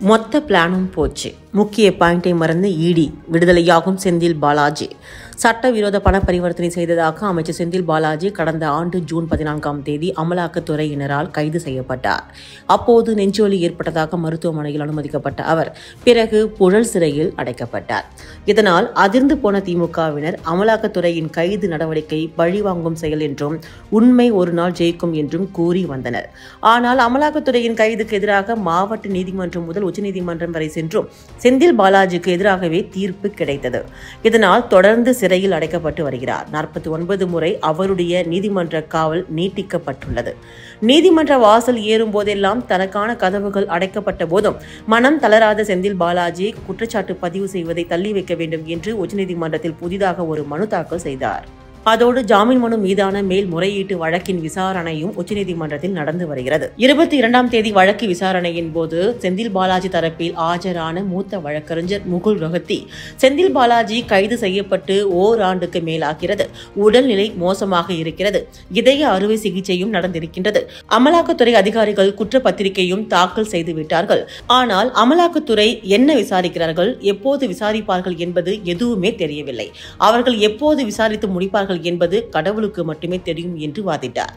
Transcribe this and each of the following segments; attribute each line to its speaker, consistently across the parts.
Speaker 1: மொத்த பிளானும் போச்சு. முக்கிய பாயிண்டை மறந்து இடி விடுதலையாகும் செந்தில் பாலாஜி. சட்டவிரோத பண பரிவர்த்தனை செய்ததாக அமைச்சர் செந்தில் பாலாஜி கடந்த ஆண்டு ஜூன் 14ஆம் தேதி அமலாக்கத்துறையினரால் கைது செய்யப்பட்டார். அப்போது நெஞ்சொலி ஏற்பட்டதாக மருத்துவமனையில் அனுமதிக்கப்பட்ட அவர் பிறகு புழல் சிறையில் அடைக்கப்பட்டார். இதனால் அதிர்ந்து போன திமுகவினர் அமலாக்கத்துறையின் கைது நடவடிக்கை பழிவாங்கும் செயல் என்றும் உண்மை ஒரு நாள் ஜெயிக்கும் என்றும் கூறி வந்தனர். ஆனால் அமலாக்கத்துறையின் கைதுக்கு எதிராக மாவட்ட நீதிமன்றம் முதல் உச்சநீதிமன்றம் வரை சென்றும் செந்தில் பாலாஜிக்கு எதிராகவே தீர்ப்பு கிடைத்தது. இதனால் தொடர்ந்து சிறையில் அடைக்கப்பட்டு வருகிறார். 49 முறை அவருடைய நீதிமன்ற காவல் நீட்டிக்கப்பட்டுள்ளது. நீதிமன்ற வாசல் ஏறும் போதெல்லாம் தனக்கான கதவுகள் அடைக்கப்பட்ட போதும் மனம் தளராத செந்தில் பாலாஜி குற்றச்சாட்டு பதிவு செய்வதை தள்ளி வைக்க வேண்டும் என்று உச்சநீதிமன்றத்தில் புதிதாக ஒரு மனு தாக்கல் செய்தார். அதோடு ஜாமீன் மனு மீதான மேல்முறையீட்டு வழக்கின் விசாரணையும் உச்சநீதிமன்றத்தில் நடந்து வருகிறது. 22ஆம் தேதி வழக்கு விசாரணையின் போது செந்தில் பாலாஜி தரப்பில் ஆஜரான மூத்த வழக்கறிஞர் முகுல் ரோஹத்தி, செந்தில் பாலாஜி கைது செய்யப்பட்டு ஓராண்டுக்கு மேலாகிறது. உடல்நிலை மோசமாக இருக்கிறது. இதய அறுவை சிகிச்சையும் நடந்திருக்கின்றது. அமலாக்கத்துறை அதிகாரிகள் குற்றப்பத்திரிகையும் தாக்கல் செய்து விட்டார்கள். ஆனால் அமலாக்கத்துறை என்ன விசாரிக்கிறார்கள், எப்போது விசாரிப்பார்கள் என்பது எதுவுமே தெரியவில்லை. அவர்கள் எப்போது விசாரித்து முடிப்பார்கள் என்பது கடவுளுக்கு மட்டுமே தெரியும் என்று வாதிட்டார்.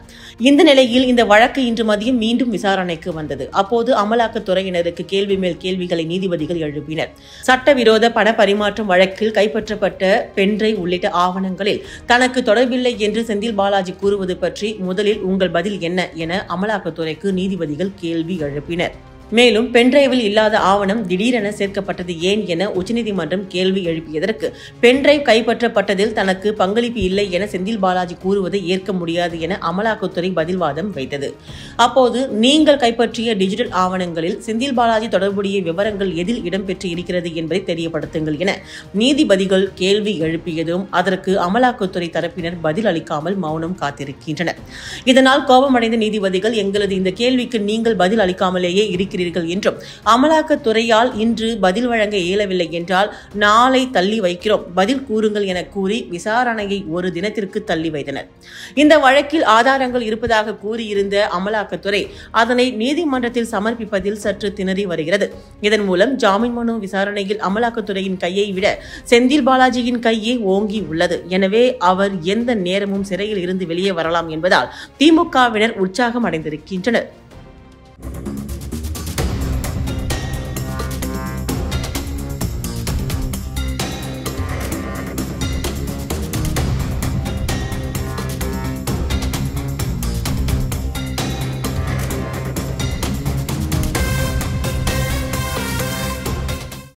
Speaker 1: இந்த நிலையில் இந்த வழக்கு இன்று மதியம் மீண்டும் விசாரணைக்கு வந்தது. அப்போது அமலாக்கத்துறையினருக்கு கேள்வி மேல் கேள்விகளை நீதிபதிகள் எழுப்பினர். சட்டவிரோத பண பரிமாற்றம் வழக்கில் கைப்பற்றப்பட்ட பென்டிரைவ் உள்ளிட்ட ஆவணங்களில் தனக்கு தொடர்பில்லை என்று செந்தில் பாலாஜி கூறுவது பற்றி முதலில் உங்கள் பதில் என்ன என அமலாக்கத்துறைக்கு நீதிபதிகள் கேள்வி எழுப்பினர். மேலும் பென்டிரைவில் இல்லாத ஆவணம் திடீரென சேர்க்கப்பட்டது ஏன் என உச்சநீதிமன்றம் கேள்வி எழுப்பியதற்கு பென்டிரைவ் கைப்பற்றப்பட்டதில் தனக்கு பங்களிப்பு இல்லை என செந்தில் பாலாஜி கூறுவதை ஏற்க முடியாது என அமலாக்கத்துறை பதில்வாதம் வைத்தது. அப்போது நீங்கள் கைப்பற்றிய டிஜிட்டல் ஆவணங்களில் செந்தில் பாலாஜி தொடர்புடைய விவரங்கள் எதில் இடம்பெற்று இருக்கிறது என்பதை தெரியப்படுத்துங்கள் என நீதிபதிகள் கேள்வி எழுப்பியதும் அதற்கு அமலாக்கத்துறை தரப்பினர் பதில் அளிக்காமல் மௌனம் காத்திருக்கின்றனர். இதனால் கோபமடைந்த நீதிபதிகள், எங்களது இந்த கேள்விக்கு நீங்கள் பதில் அளிக்காமலேயே இருக்கிறீர்கள் என்றும் அமலாக்கத்துறையால் இன்று பதில் வழங்க இயலவில்லை என்றால் நாளை தள்ளி வைக்கிறோம், பதில் கூறுங்கள் என கூறி விசாரணையை ஒரு தினத்திற்கு தள்ளி வைத்தனர். இந்த வழக்கில் ஆதாரங்கள் இருப்பதாக கூறியிருந்த அமலாக்கத்துறை அதனை நீதிமன்றத்தில் சமர்ப்பிப்பதில் சற்று திணறி வருகிறது. இதன் மூலம் ஜாமீன் மனு விசாரணையில் அமலாக்கத்துறையின் கையை விட செந்தில் பாலாஜியின் கையே ஓங்கி உள்ளது. எனவே அவர் எந்த நேரமும் சிறையில் இருந்து வெளியே வரலாம் என்பதால் திமுகவினர் உற்சாகம் அடைந்திருக்கின்றனர்.